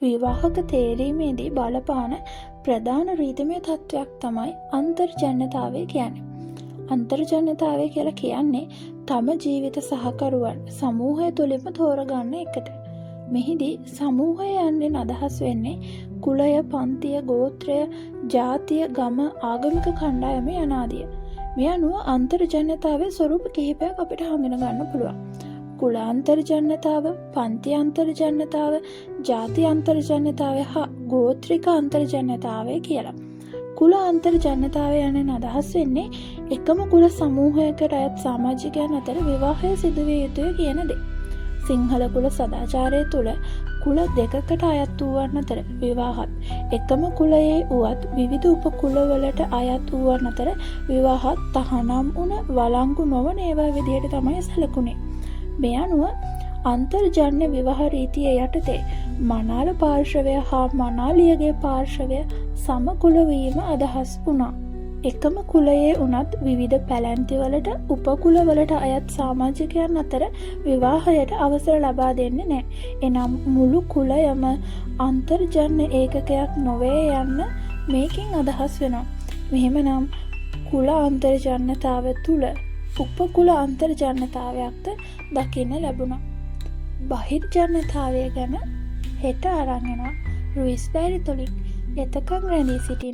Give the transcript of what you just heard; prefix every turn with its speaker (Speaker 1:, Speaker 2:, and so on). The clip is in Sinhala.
Speaker 1: විවාහක තේරීමේදී බලපාන ප්‍රධාන රීතිමය තත්ත්වයක් තමයි අන්තර්ජන්‍යතාවය කියන්නේ. අන්තර්ජන්‍යතාවය කියලා කියන්නේ තම ජීවිත සහකරුවන් සමූහය තුළින්ම තෝරගන්න එකට. මෙහිදී සමූහය යන්නෙන් අදහස් වෙන්නේ කුලය, පන්තිය, ගෝත්‍රය, ජාතිය, ගම, ආගමික කණ්ඩායම යනාදිය. මේ අනුව අන්තර්ජන්‍යතාවයේ ස්වරූප කිහිපයක් අපිට හඳුන ගන්න පුළුවන්. කුල අන්තර්ජන්‍යතාව, පන්ති අන්තර්ජන්‍යතාව, ජාති අන්තර්ජන්‍යතාවය හා ගෝත්‍රික අන්තර්ජන්‍යතාවය කියලා. කුල අන්තර්ජන්‍යතාවය යන අදහස් වෙන්නේ එකම කුල සමූහයකට අයත් සමාජිකයන් අතර විවාහය සිදුවිය යුතුය කියන දේ. සිංහල කුල සදාචාරය තුළ කුල දෙකකට අයත් වූවන් අතර විවාහත් එකම කුලයේ වුවත් විවිධ උපකුලවලට අයත් වූවන් අතර විවාහත් තහනම් වුණ වළංගු නොවන ඒවා විදිහට තමයි සැලකුණේ. මේ අනුව අන්තර්ජන්‍ය විවාහ රීතිය යටතේ මනාල පාර්ශවය හා මනාලියගේ පාර්ශවය සමකුල වීම අදහස් වුණා. එකම කුලයේ වුණත් විවිධ පැලැන්තිවලට උපකුලවලට අයත් සමාජිකයන් අතර විවාහයට අවසර ලබා දෙන්නේ නැහැ. එනම් මුළු කුලයම අන්තර්ජන්‍ය ඒකකයක් නොවේ යන්න මේකෙන් අදහස් වෙනවා. මෙහෙමනම් කුල අන්තර්ජන්‍යතාවය තුළ උපකුල අන්තර්ජන්‍යතාවයක්ද දකින්න ලැබුණා. බහිර්ජන්‍යතාවය ගැන හෙට අරන් එනවා රුයිස් ඩයරි තුලින්. එතකන් රැඳී සිටින්න.